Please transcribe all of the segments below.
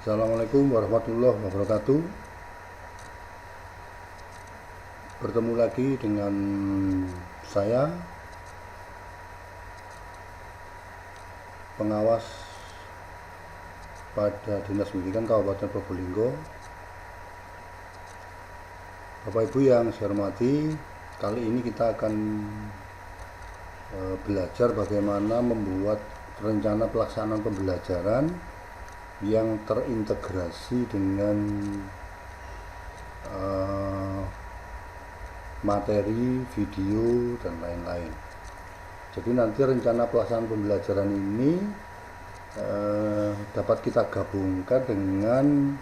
Assalamualaikum warahmatullahi wabarakatuh. Bertemu lagi dengan saya, pengawas pada Dinas Pendidikan Kabupaten Probolinggo. Bapak Ibu yang saya hormati, kali ini kita akan belajar bagaimana membuat rencana pelaksanaan pembelajaran yang terintegrasi dengan materi, video, dan lain-lain. Jadi nanti rencana pelaksanaan pembelajaran ini dapat kita gabungkan dengan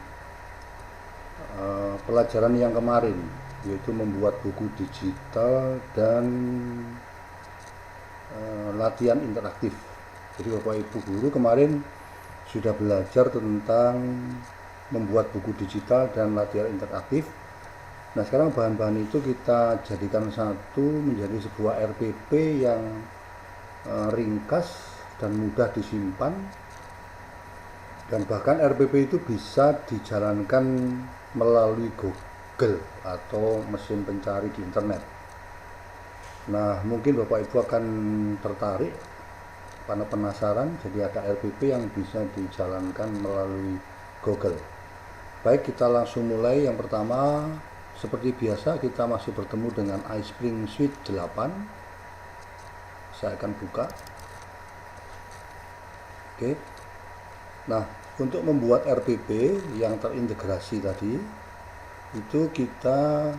pelajaran yang kemarin, yaitu membuat buku digital dan latihan interaktif. Jadi Bapak Ibu guru kemarin sudah belajar tentang membuat buku digital dan latihan interaktif. Nah, sekarang bahan-bahan itu kita jadikan satu menjadi sebuah RPP yang ringkas dan mudah disimpan, dan bahkan RPP itu bisa dijalankan melalui Google atau mesin pencari di internet. Nah, mungkin Bapak Ibu akan tertarik karena penasaran, jadi ada RPP yang bisa dijalankan melalui Google. Baik, kita langsung mulai. Yang pertama, seperti biasa kita masih bertemu dengan iSpring Suite 8. Saya akan buka. Oke. Nah, untuk membuat RPP yang terintegrasi tadi, itu kita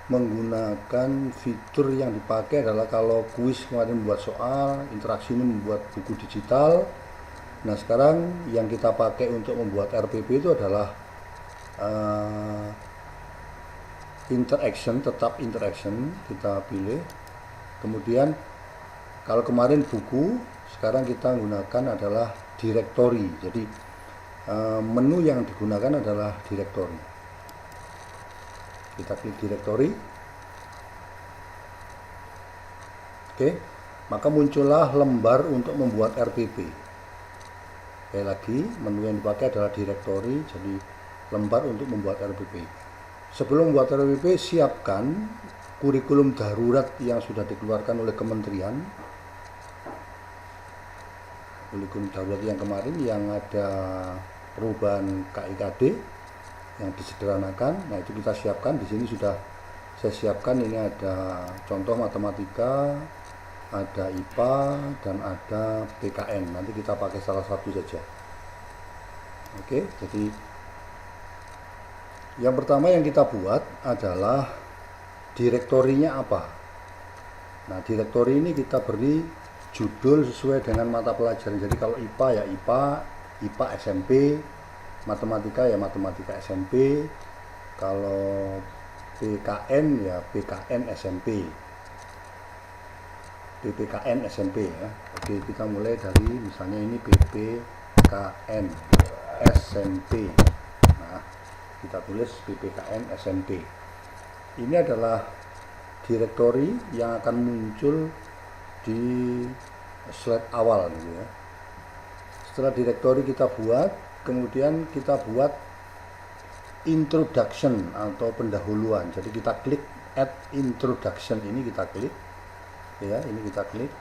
menggunakan fitur yang dipakai adalah kalau kuis kemarin membuat soal, interaksi ini membuat buku digital. Nah, sekarang yang kita pakai untuk membuat RPP itu adalah interaction, tetap interaction kita pilih. Kemudian kalau kemarin buku, sekarang kita gunakan adalah directory. Jadi menu yang digunakan adalah directory. Kita klik directory. Oke, maka muncullah lembar untuk membuat RPP. Sekali lagi, menu yang dipakai adalah directory, jadi lembar untuk membuat RPP. Sebelum membuat RPP, siapkan kurikulum darurat yang sudah dikeluarkan oleh kementerian. Kurikulum darurat yang kemarin yang ada perubahan KIKD yang disederhanakan. Nah, itu kita siapkan. Di sini sudah saya siapkan. Ini ada contoh matematika, ada IPA, dan ada PKN. Nanti kita pakai salah satu saja. Oke, jadi yang pertama yang kita buat adalah direktorinya apa. Nah, direktori ini kita beri judul sesuai dengan mata pelajaran. Jadi kalau IPA ya IPA, IPA SMP, matematika ya matematika SMP, kalau PKN ya PKN SMP, PPKN SMP ya. Oke, kita mulai dari misalnya ini PPKN SMP. Nah, kita tulis PPKN SMP. Ini adalah direktori yang akan muncul di slide awal gitu ya. Setelah direktori kita buat, kemudian kita buat introduction atau pendahuluan. Jadi kita klik add introduction, ini kita klik ya, ini kita klik.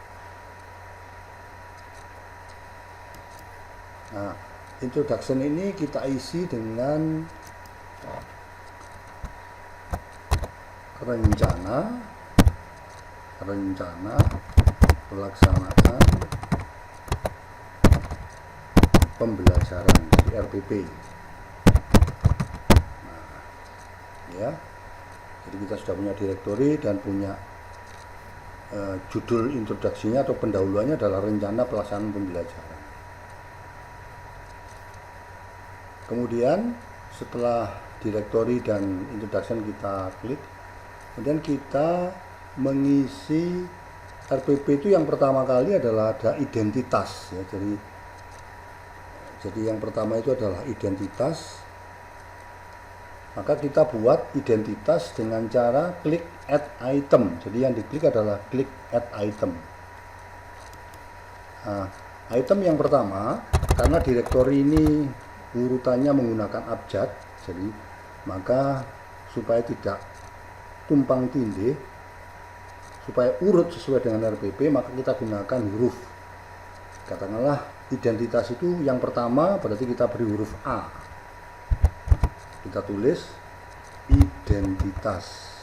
Nah, introduction ini kita isi dengan rencana pelaksanaan pembelajaran di RPP. Nah, ya. Jadi kita sudah punya direktori dan punya judul introduksinya atau pendahuluannya adalah rencana pelaksanaan pembelajaran. Kemudian setelah direktori dan introduction kita klik, kemudian kita mengisi RPP itu yang pertama kali adalah ada identitas ya. Jadi yang pertama itu adalah identitas. Maka kita buat identitas dengan cara klik add item. Jadi yang diklik adalah klik add item. Nah, item yang pertama, karena direktori ini urutannya menggunakan abjad. Jadi maka supaya tidak tumpang tindih, supaya urut sesuai dengan RPP, maka kita gunakan huruf. Katakanlah identitas itu yang pertama, berarti kita beri huruf A. Kita tulis identitas.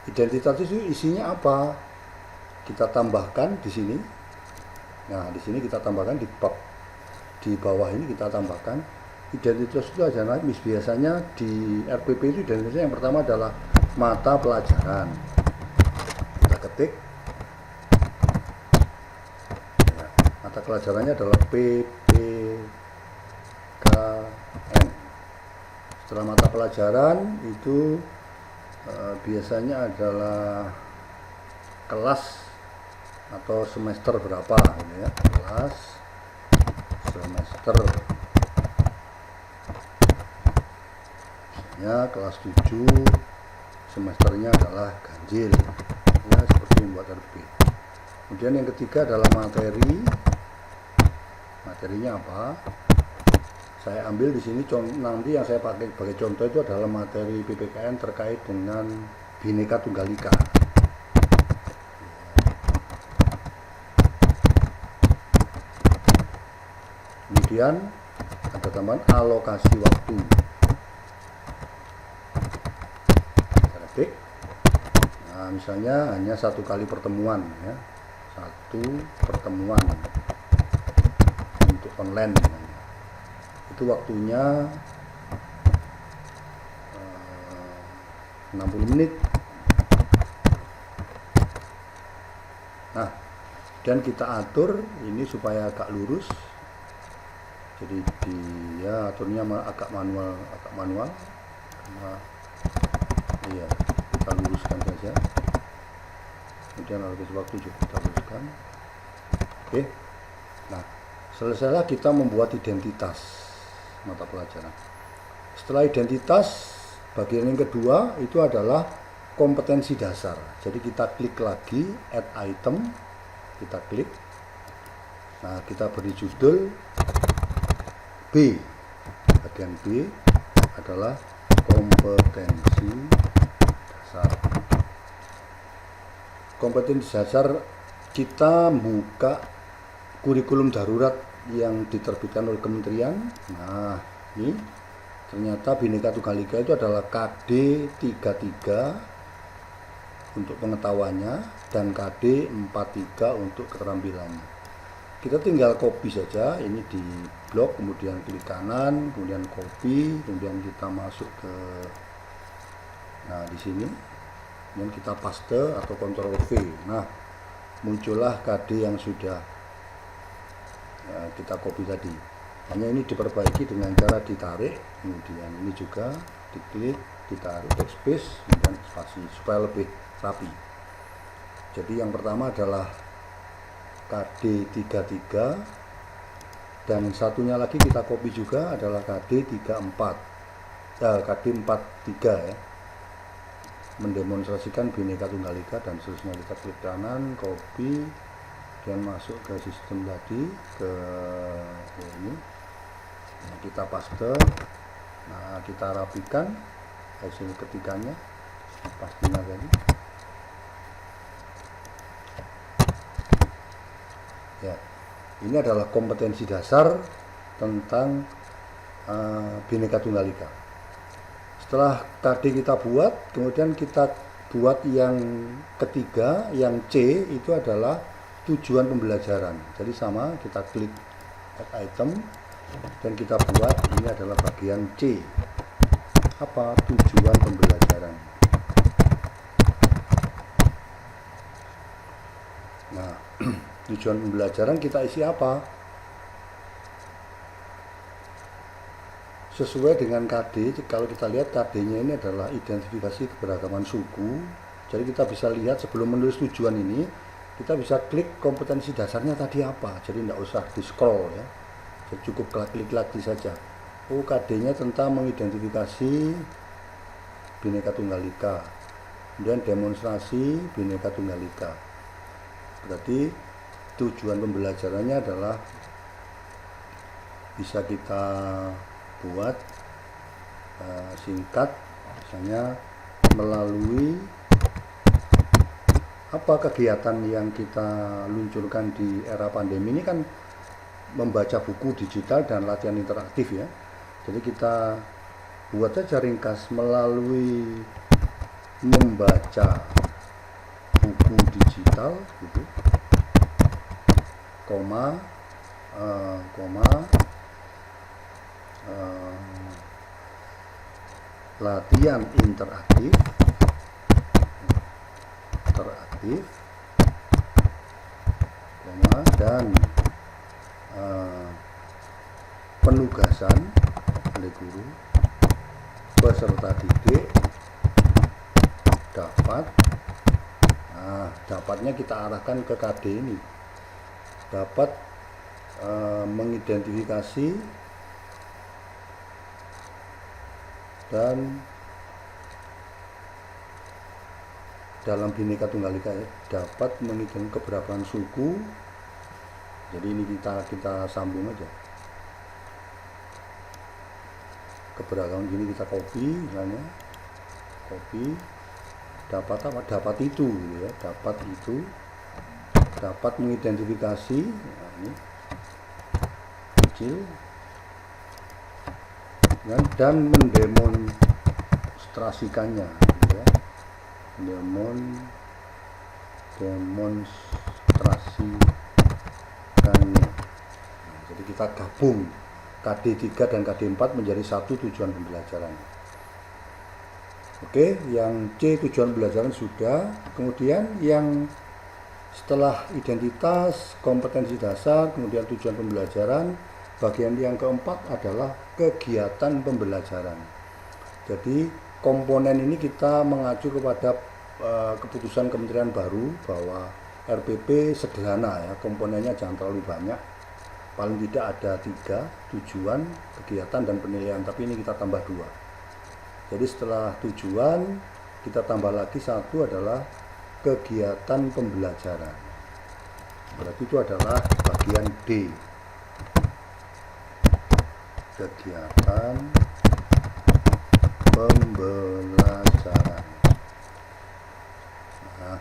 Identitas itu isinya apa? Kita tambahkan di sini. Nah, di sini kita tambahkan di bab di bawah ini kita tambahkan identitas itu adalah biasanya di RPP itu identitasnya yang pertama adalah mata pelajaran. Kita ketik ya, mata pelajarannya adalah PPKN. Setelah mata pelajaran itu biasanya adalah kelas atau semester berapa gitu ya, kelas semester misalnya kelas 7 semesternya adalah ganjil ya, seperti membuat RP. Kemudian yang ketiga adalah materinya apa, saya ambil di sini nanti yang saya pakai sebagai contoh itu adalah materi PPKN terkait dengan Bhinneka Tunggal Ika. Kemudian ada tambahan alokasi waktu. Ketik. Nah, misalnya hanya 1 kali pertemuan ya. 1 pertemuan untuk online. Itu waktunya 60 menit. Nah, dan kita atur ini supaya agak lurus. Jadi dia aturnya agak manual. Nah, iya, kita luruskan saja. Kemudian alokasi waktu juga kita luruskan. Oke. Nah, selesailah kita membuat identitas mata pelajaran. Setelah identitas, bagian yang kedua itu adalah kompetensi dasar. Jadi kita klik lagi add item, kita klik. Nah, kita beri judul B. Bagian B adalah kompetensi dasar. Kompetensi dasar kita buka kurikulum darurat yang diterbitkan oleh kementerian. Nah, ini ternyata Bhinneka Tunggal Ika itu adalah KD 33 untuk pengetahuannya dan KD 43 untuk keterampilannya. Kita tinggal copy saja ini di blok, kemudian klik kanan, kemudian copy, kemudian kita masuk ke di sini, kemudian kita paste atau Ctrl V. Nah, muncullah KD yang sudah kita copy tadi. Hanya ini diperbaiki dengan cara ditarik, kemudian ini juga diklik, ditarik backspace, kemudian spasi supaya lebih rapi. Jadi yang pertama adalah KD 33 dan satunya lagi kita copy juga adalah KD 34 KD 43 ya, mendemonstrasikan Bhinneka Tunggal Ika dan seterusnya. Kita klik kanan, copy, dan masuk ke sistem tadi, ke ini. Nah, kita paste. Nah, kita rapikan hasil ketikannya, pastinya tadi. Ya, ini adalah kompetensi dasar tentang Bhinneka Tunggal Ika. Setelah KD kita buat, kemudian kita buat yang ketiga, yang C itu adalah tujuan pembelajaran. Jadi sama, kita klik add item dan kita buat ini adalah bagian C. Apa tujuan pembelajaran? Nah, tujuan pembelajaran kita isi apa? Sesuai dengan KD, kalau kita lihat KD-nya ini adalah identifikasi keberagaman suku. Jadi kita bisa lihat sebelum menulis tujuan ini, kita bisa klik kompetensi dasarnya tadi apa. Jadi tidak usah di scroll ya. Jadi cukup klik lagi saja. Oh, KD-nya tentang mengidentifikasi Bhinneka Tunggal Ika. Kemudian demonstrasi Bhinneka Tunggal Ika. Berarti tujuan pembelajarannya adalah bisa kita buat singkat, misalnya melalui apa kegiatan yang kita luncurkan di era pandemi ini kan membaca buku digital dan latihan interaktif ya. Jadi kita buat saja ringkas melalui membaca buku digital gitu, koma latihan interaktif dan penugasan oleh guru peserta didik dapat, dapatnya kita arahkan ke KD ini, dapat mengidentifikasi dan dalam Bhinneka Tunggal Ika dapat mengidentifikasi keberagaman suku. Jadi ini kita sambung aja, keberagaman gini kita copy, misalnya copy, dapat apa, dapat itu gitu ya, dapat itu, dapat mengidentifikasi, nah ini kecil, dan mendemonstrasikannya gitu ya, demonstrasikannya. Nah, jadi kita gabung KD 3 dan KD 4 menjadi satu tujuan pembelajaran. Oke, yang C tujuan pembelajaran sudah. Kemudian yang setelah identitas, kompetensi dasar, kemudian tujuan pembelajaran, bagian yang keempat adalah kegiatan pembelajaran. Jadi komponen ini kita mengacu kepada keputusan Kementerian baru bahwa RPP sederhana ya, komponennya jangan terlalu banyak, paling tidak ada 3, tujuan, kegiatan, dan penilaian, tapi ini kita tambah 2. Jadi setelah tujuan kita tambah lagi 1 adalah kegiatan pembelajaran, berarti itu adalah bagian D, kegiatan pembelajaran. Nah,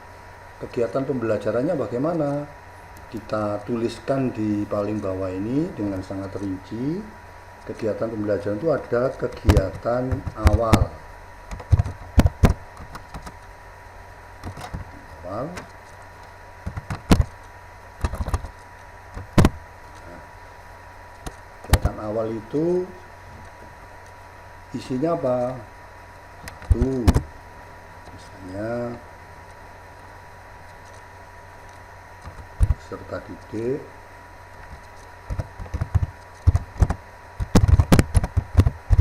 kegiatan pembelajarannya bagaimana? Kita tuliskan di paling bawah ini dengan sangat rinci. Kegiatan pembelajaran itu ada kegiatan awal, Nah, kegiatan awal itu isinya apa? Tuh, misalnya peserta didik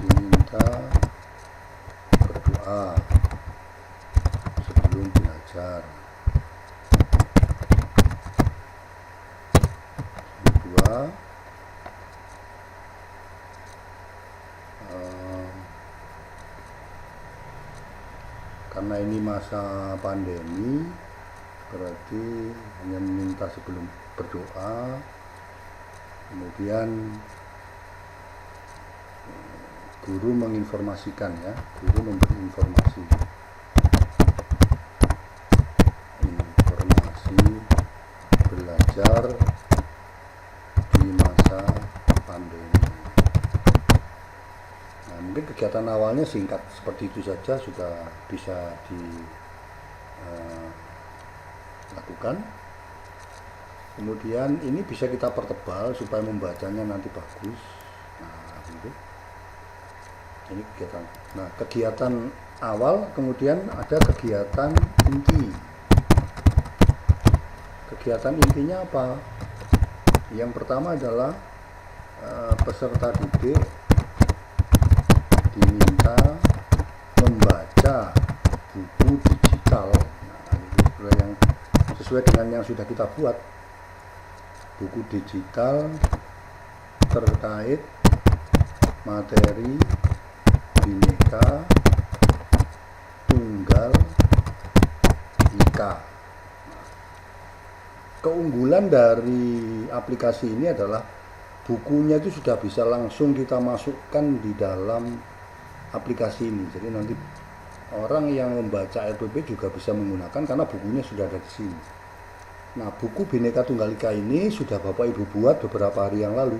diminta berdoa sebelum belajar. Kedua, karena ini masa pandemi, berarti hanya meminta sebelum berdoa. Kemudian guru menginformasikan ya, guru memberi informasi belajar di masa pandemi. Nah, mungkin kegiatan awalnya singkat seperti itu saja sudah bisa dilakukan. Kemudian ini bisa kita pertebal supaya membacanya nanti bagus. Nah, gitu. Ini kegiatan. Nah, kegiatan awal, kemudian ada kegiatan inti. Kegiatan intinya apa? Yang pertama adalah peserta didik diminta membaca buku digital. Nah, itu yang sesuai dengan yang sudah kita buat. Buku digital terkait materi Bhinneka Tunggal Ika. Keunggulan dari aplikasi ini adalah bukunya itu sudah bisa langsung kita masukkan di dalam aplikasi ini. Jadi nanti orang yang membaca RPP juga bisa menggunakan karena bukunya sudah ada di sini. Nah, buku Bhinneka Tunggal Ika ini sudah Bapak Ibu buat beberapa hari yang lalu.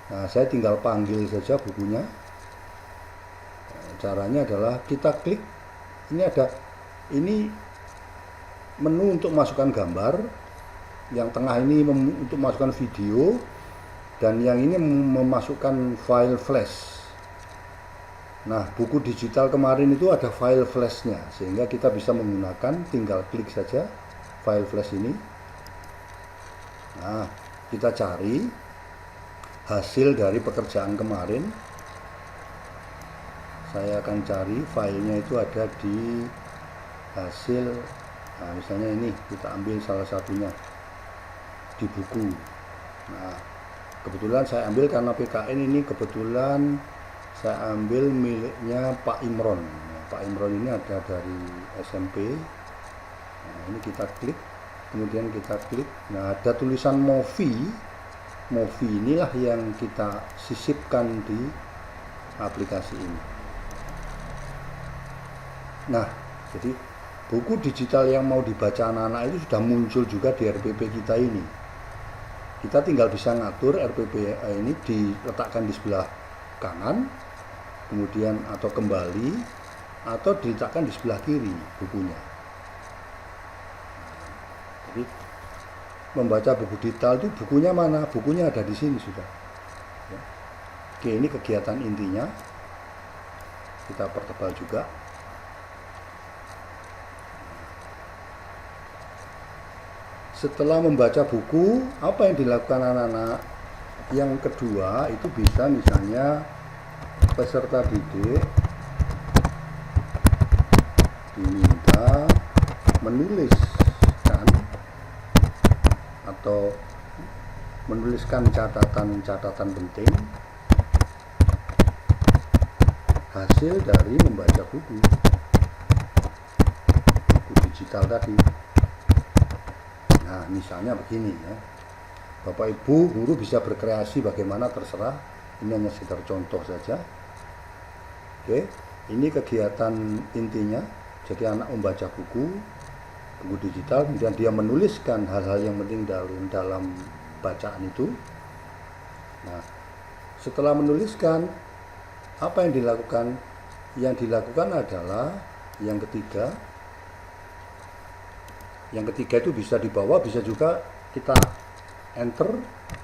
Nah, saya tinggal panggil saja bukunya. Caranya adalah kita klik, ini menu untuk masukkan gambar, yang tengah ini untuk masukkan video, dan yang ini memasukkan file flash. Nah, buku digital kemarin itu ada file flashnya, sehingga kita bisa menggunakan, tinggal klik saja file flash ini. Nah, kita cari hasil dari pekerjaan kemarin. Saya akan cari filenya itu ada di hasil. Nah, misalnya ini kita ambil salah satunya di buku. Nah, kebetulan saya ambil karena PKN ini kebetulan saya ambil miliknya Pak Imron. Nah, Pak Imron ini ada dari SMP. Nah, ini kita klik, kemudian kita klik. Nah, ada tulisan Movi inilah yang kita sisipkan di aplikasi ini. Nah, jadi buku digital yang mau dibaca anak-anak itu sudah muncul juga di RPP kita ini. Kita tinggal bisa ngatur RPP ini diletakkan di sebelah kanan, kemudian atau kembali, atau diletakkan di sebelah kiri bukunya. Jadi membaca buku digital itu bukunya mana? Bukunya ada di sini sudah. Ya. Oke, ini kegiatan intinya. Kita pertebal juga. Setelah membaca buku, apa yang dilakukan anak-anak? Yang kedua itu bisa misalnya peserta didik diminta menuliskan atau menuliskan catatan-catatan penting hasil dari membaca buku digital tadi. Nah, misalnya begini ya, Bapak Ibu guru bisa berkreasi bagaimana terserah, ini hanya sekedar contoh saja. Oke, ini kegiatan intinya. Jadi anak membaca buku digital, kemudian dia menuliskan hal-hal yang penting dalam bacaan itu. Nah, setelah menuliskan, apa yang dilakukan? Yang dilakukan adalah yang ketiga. Yang ketiga itu bisa di bawah, bisa juga kita enter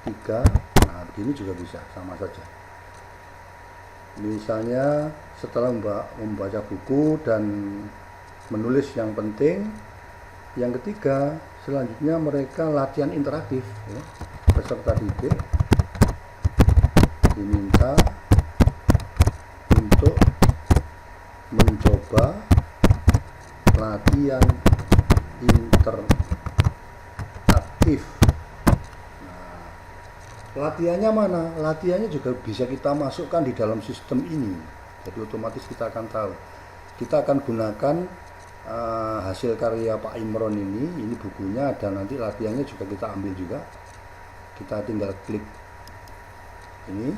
3. Nah, begini juga bisa, sama saja. Misalnya setelah membaca buku dan menulis yang penting, yang ketiga selanjutnya mereka latihan interaktif ya. Peserta didik diminta untuk mencoba latihan interaktif. Nah, latihannya mana? Latihannya juga bisa kita masukkan di dalam sistem ini. Jadi otomatis kita akan tahu. Kita akan gunakan hasil karya Pak Imron ini bukunya, dan nanti latihannya juga kita ambil juga. Kita tinggal klik ini.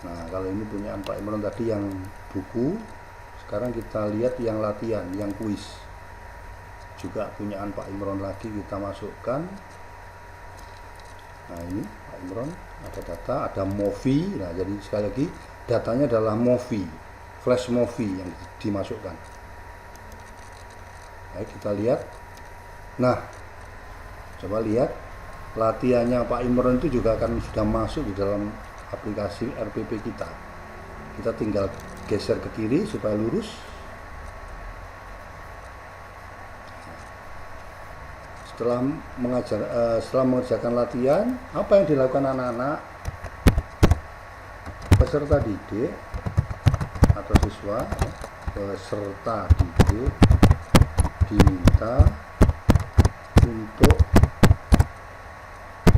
Nah, kalau ini punya Pak Imron tadi yang buku, sekarang kita lihat yang latihan, yang kuis. Juga punyaan Pak Imron lagi kita masukkan. Nah, ini Pak Imron, ada data, ada Movi. Nah, jadi sekali lagi datanya adalah Movi, flash Movi yang dimasukkan. Baik, kita lihat. Nah, coba lihat latihannya Pak Imron itu juga akan sudah masuk di dalam aplikasi RPP kita. Kita tinggal geser ke kiri supaya lurus. Setelah mengerjakan latihan, apa yang dilakukan anak-anak peserta didik atau siswa peserta didik diminta untuk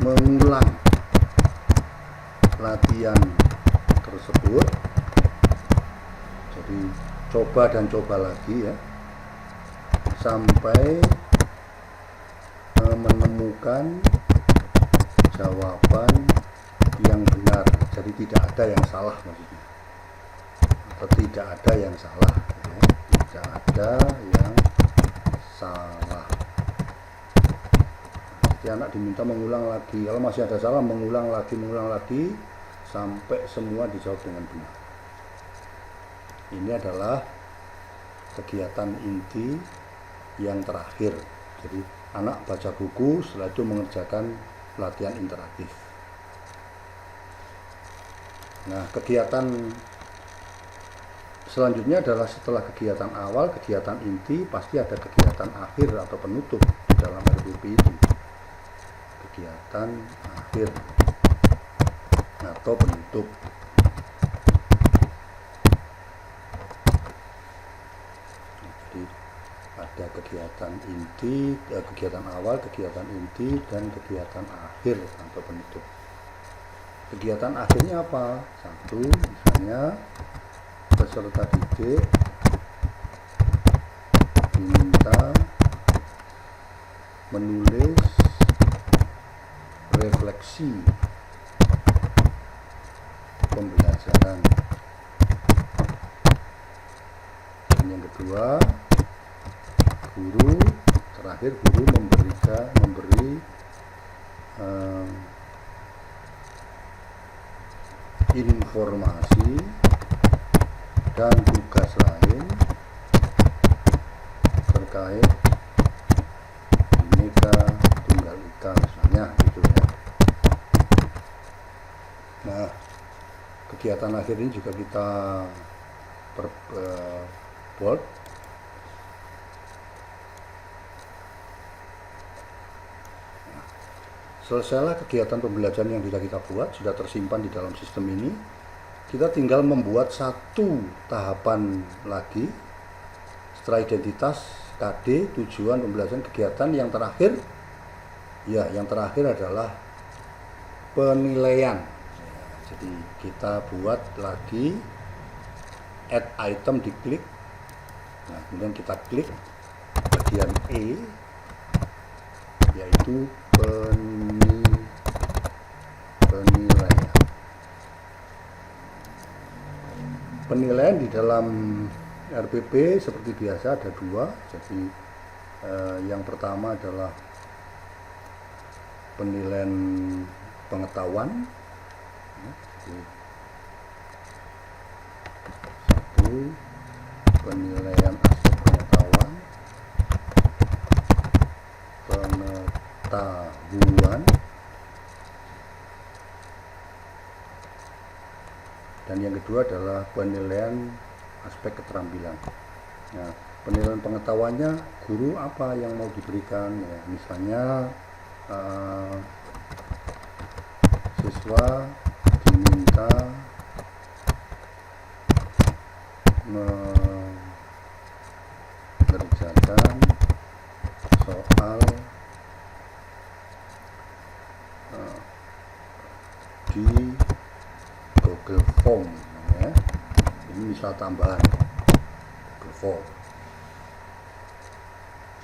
mengulang latihan tersebut. Jadi coba dan coba lagi ya, sampai menemukan jawaban yang Jadi tidak ada yang salah maksudnya, atau tidak ada yang salah ya. Tidak ada yang salah. Jadi anak diminta mengulang lagi, kalau masih ada salah mengulang lagi sampai semua dijawab dengan benar. Ini adalah kegiatan inti yang terakhir. Jadi anak baca buku, setelah itu mengerjakan latihan interaktif. Nah, kegiatan selanjutnya adalah setelah kegiatan awal, kegiatan inti, pasti ada kegiatan akhir atau penutup di dalam RPP itu. Kegiatan akhir atau penutup. Jadi ada kegiatan inti, kegiatan awal, kegiatan inti, dan kegiatan akhir atau penutup. Kegiatan akhirnya apa? Satu, misalnya peserta didik diminta menulis refleksi pembelajaran. Dan yang kedua, terakhir guru memberi informasi dan tugas lain terkait Bhinneka Tunggal Ika misalnya gitu ya. Nah, kegiatan akhir ini juga kita bold. Selesailah kegiatan pembelajaran yang sudah kita buat, sudah tersimpan di dalam sistem ini. Kita tinggal membuat satu tahapan lagi setelah identitas, KD, tujuan pembelajaran, kegiatan. Yang terakhir, ya yang terakhir adalah penilaian. Jadi kita buat lagi add item, diklik. Nah, kemudian kita klik bagian E, yaitu penilaian. Penilaian di dalam RPP seperti biasa ada dua. Jadi yang pertama adalah penilaian pengetahuan. Jadi, satu, penilaian aspek pengetahuan. Dan yang kedua adalah penilaian aspek keterampilan. Nah, penilaian pengetahuannya guru apa yang mau diberikan ya, misalnya siswa diminta mengerjakan soal di Google Form ya. Ini misal tambahan Google Form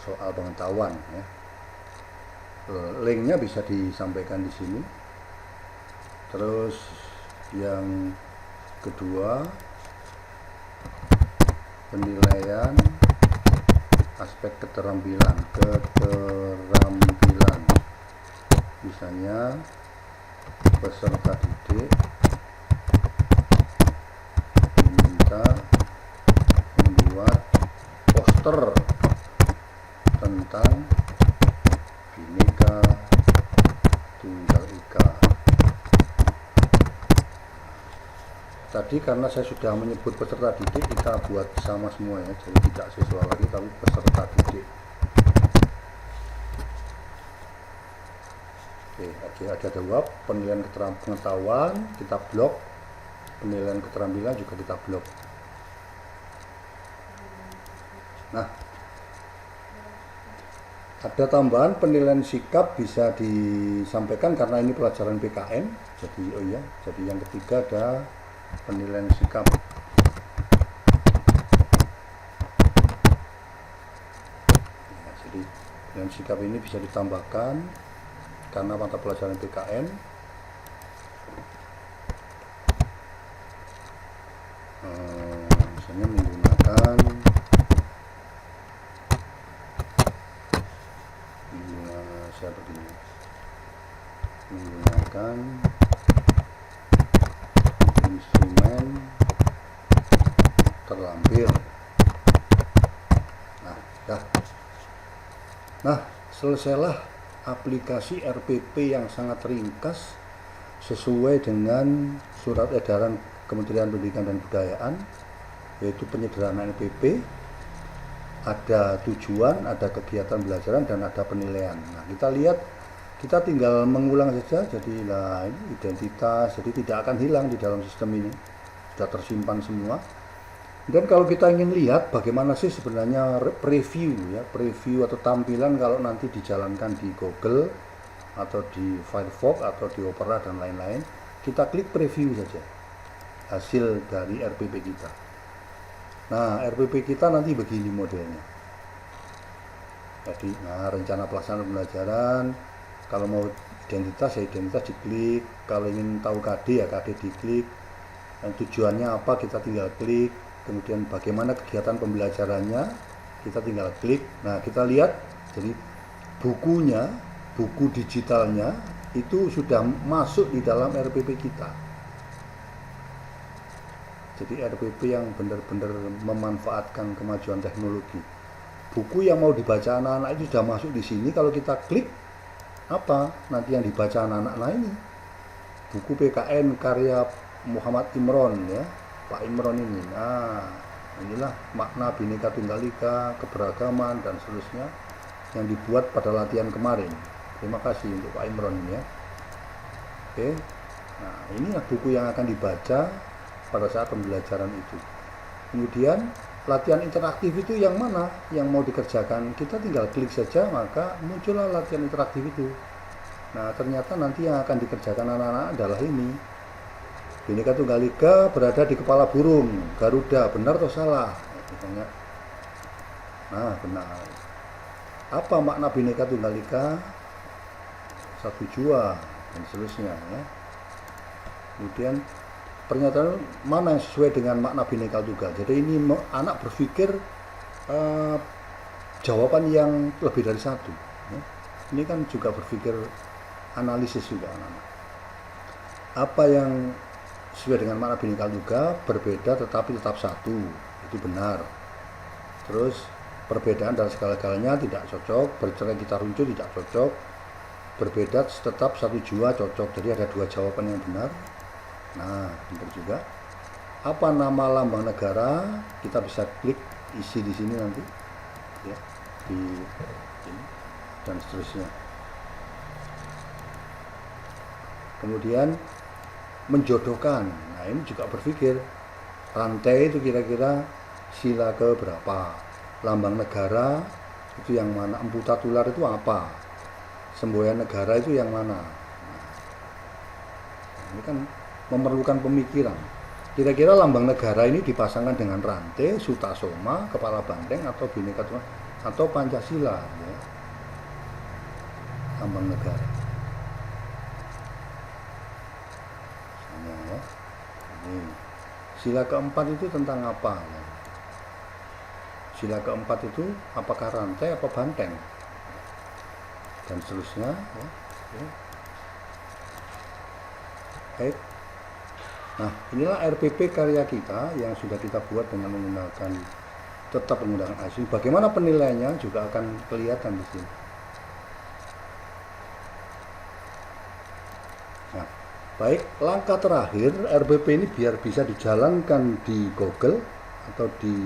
soal pengetahuan ya. Linknya bisa disampaikan di sini. Terus yang kedua, penilaian aspek keterampilan. Misalnya peserta didik diminta membuat poster tentang Bhinneka Tunggal Ika. Tadi karena saya sudah menyebut peserta didik, kita buat sama semua ya, jadi tidak siswa lagi tapi peserta didik. Oke, ada jawab. Penilaian pengetahuan kita blok, penilaian keterampilan juga kita blok. Nah, ada tambahan penilaian sikap bisa disampaikan karena ini pelajaran PKN. Jadi jadi yang ketiga ada penilaian sikap. Ya, jadi penilaian sikap ini bisa ditambahkan karena mata pelajaran PKN. menggunakan instrumen terlampir. Nah, selesailah aplikasi RPP yang sangat ringkas sesuai dengan surat edaran Kementerian Pendidikan dan Kebudayaan, yaitu penyederhanaan RPP. Ada tujuan, ada kegiatan belajaran, dan ada penilaian. Nah, kita lihat, kita tinggal mengulang saja. Jadi ini identitas, jadi tidak akan hilang di dalam sistem ini, sudah tersimpan semua. Dan kalau kita ingin lihat bagaimana sih sebenarnya preview atau tampilan kalau nanti dijalankan di Google atau di Firefox atau di Opera dan lain-lain, kita klik preview saja hasil dari RPP kita. Nah, RPP kita nanti begini modelnya. Jadi, rencana pelaksanaan pembelajaran. Kalau mau identitas ya identitas diklik. Kalau ingin tahu KD ya KD diklik. Dan tujuannya apa kita tinggal klik. Kemudian bagaimana kegiatan pembelajarannya kita tinggal klik. Nah, kita lihat jadi bukunya, buku digitalnya itu sudah masuk di dalam RPP kita. Jadi RPP yang benar-benar memanfaatkan kemajuan teknologi. Buku yang mau dibaca anak-anak itu sudah masuk di sini. Kalau kita klik, apa nanti yang dibaca anak-anak? Nah, ini buku PKN karya Muhammad Imron ya, Pak Imron ini. Nah, inilah makna Bhinneka Tunggal Ika, keberagaman dan seterusnya yang dibuat pada latihan kemarin. Terima kasih untuk Pak Imron ini ya. Oke. Nah, inilah buku yang akan dibaca pada saat pembelajaran itu. Kemudian latihan interaktif itu yang mana yang mau dikerjakan, kita tinggal klik saja maka muncullah latihan interaktif itu. Nah, ternyata nanti yang akan dikerjakan anak-anak adalah ini, Bhinneka Tunggal Ika berada di kepala burung Garuda, benar atau salah? Nah, benar. Apa makna Bhinneka Tunggal Ika? Satu jua dan seterusnya ya. Kemudian pernyataan mana yang sesuai dengan makna Bhinneka Tunggal. Jadi ini anak berpikir jawaban yang lebih dari satu ya. Ini kan juga berpikir analisis juga anak-anak. Apa yang sesuai dengan makna Bhinneka Tunggal berbeda tetapi tetap satu, itu benar. Terus perbedaan dan segala-galanya tidak cocok, bercerai kita runcul tidak cocok, berbeda tetap satu jua cocok. Jadi ada dua jawaban yang benar. Nah, benar juga. Apa nama lambang negara? Kita bisa klik isi di sini nanti, ya, di ini dan seterusnya. Kemudian menjodohkan. Nah, ini juga berpikir rantai itu kira-kira sila ke berapa? Lambang negara itu yang mana? Empu Tatular itu apa? Semboyan negara itu yang mana? Nah, ini kan memerlukan pemikiran. Kira-kira lambang negara ini dipasangkan dengan rantai, Sutasoma, kepala banteng, atau Bhinneka Tunggal atau Pancasila ya. Lambang negara. Misalnya, ya. Ini. Sila keempat itu tentang apa ya? Sila keempat itu apakah rantai apa banteng? Dan seterusnya ya. Ya. Baik. Nah, inilah RPP karya kita yang sudah kita buat dengan menggunakan tetap menggunakan asing. Bagaimana penilaiannya juga akan kelihatan di sini. Nah, baik, langkah terakhir RPP ini biar bisa dijalankan di Google atau di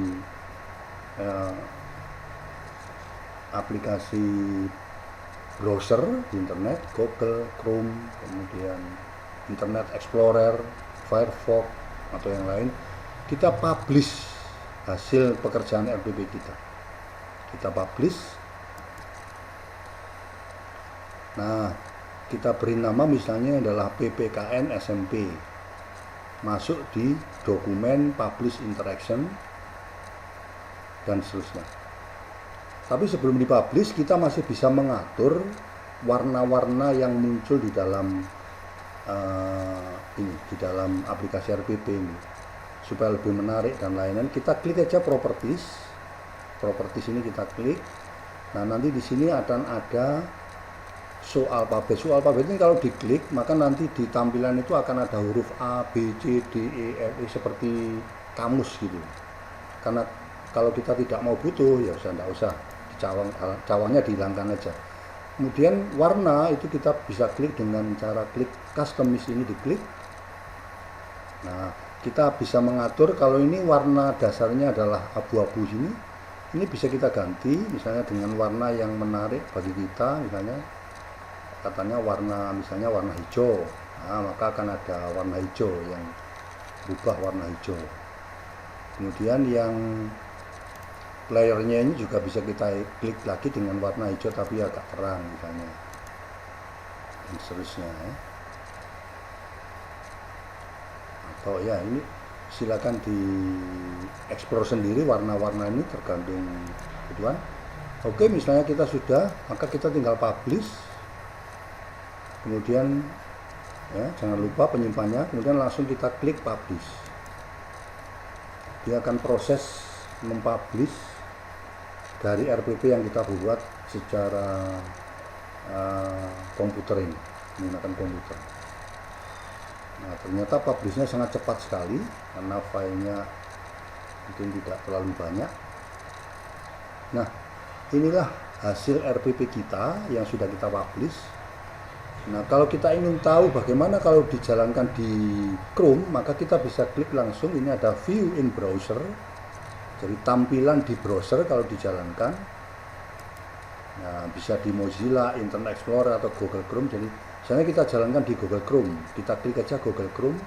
aplikasi browser di internet, Google, Chrome, kemudian Internet Explorer, Firefox atau yang lain, kita publish hasil pekerjaan RPP kita. Kita publish. Nah, kita beri nama misalnya adalah PPKN SMP. Masuk di dokumen publish interaction dan seterusnya. Tapi sebelum dipublish kita masih bisa mengatur warna-warna yang muncul di dalam ini di dalam aplikasi RPP ini supaya lebih menarik dan lain-lain. Kita klik aja properties ini kita klik. Nah, nanti di sini akan ada show alfabet. Show alfabet ini kalau diklik maka nanti di tampilan itu akan ada huruf A, B, C, D, E, F, E seperti kamus gitu. Karena kalau kita tidak mau butuh ya tidak usah dicawang, cawangnya dihilangkan aja. Kemudian warna itu kita bisa klik dengan cara klik customize ini, diklik. Nah, kita bisa mengatur kalau ini warna dasarnya adalah abu-abu sini. Ini bisa kita ganti misalnya dengan warna yang menarik bagi kita, misalnya katanya misalnya warna hijau. Nah, maka akan ada warna hijau yang berubah warna hijau. Kemudian yang layernya ini juga bisa kita klik lagi dengan warna hijau tapi agak terang misalnya, dan seterusnya ya. Atau ya ini silakan di explore sendiri warna-warna ini tergantung kebutuhan. Oke, misalnya kita sudah, maka kita tinggal publish. Kemudian ya jangan lupa penyimpannya, kemudian langsung kita klik publish. Dia akan proses mempublish dari RPP yang kita buat secara komputer ini, menggunakan komputer. Nah, ternyata publishnya sangat cepat sekali karena filenya mungkin tidak terlalu banyak. Nah, inilah hasil RPP kita yang sudah kita publish. Nah, kalau kita ingin tahu bagaimana kalau dijalankan di Chrome, maka kita bisa klik langsung. Ini ada view in browser, jadi tampilan di browser kalau dijalankan. Nah, bisa di Mozilla, Internet Explorer atau Google Chrome. Jadi misalnya kita jalankan di Google Chrome, kita klik aja Google Chrome.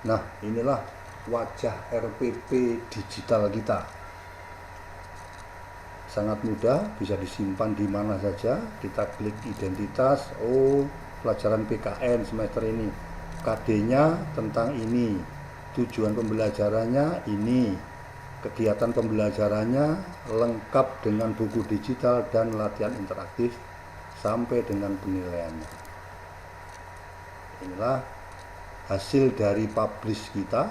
Nah, inilah wajah RPP digital kita. Sangat mudah, bisa disimpan di mana saja. Kita klik identitas, pelajaran PKN semester ini, KD-nya tentang ini, tujuan pembelajarannya ini, kegiatan pembelajarannya lengkap dengan buku digital dan latihan interaktif sampai dengan penilaiannya. Inilah hasil dari publish kita.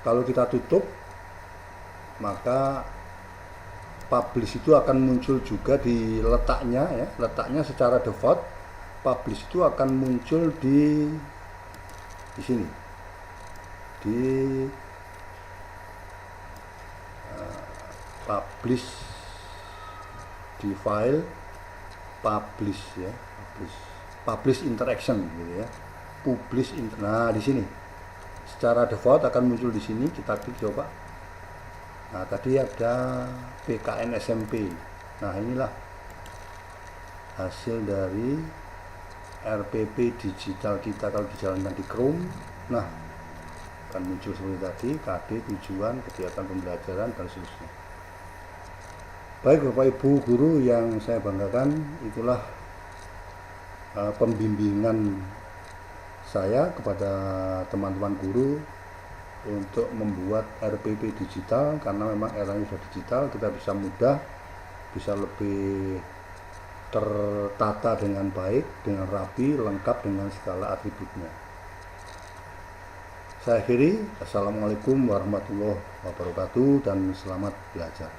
Kalau kita tutup, maka publish itu akan muncul juga di letaknya ya, letaknya secara default publish itu akan muncul di sini, di publish, di file publish ya, publish interaction gitu ya, nah di sini secara default akan muncul di sini. Kita klik coba. Nah, tadi ada PKN SMP. Nah, inilah hasil dari RPP digital kita kalau dijalankan di Chrome. Nah, akan muncul seperti tadi, KD, tujuan, kegiatan pembelajaran, dan seterusnya. Baik Bapak Ibu guru yang saya banggakan, itulah pembimbingan saya kepada teman-teman guru untuk membuat RPP digital, karena memang eranya sudah digital, kita bisa mudah, bisa lebih tertata dengan baik, dengan rapi, lengkap dengan segala atributnya. Saya akhiri, Assalamualaikum warahmatullahi wabarakatuh dan selamat belajar.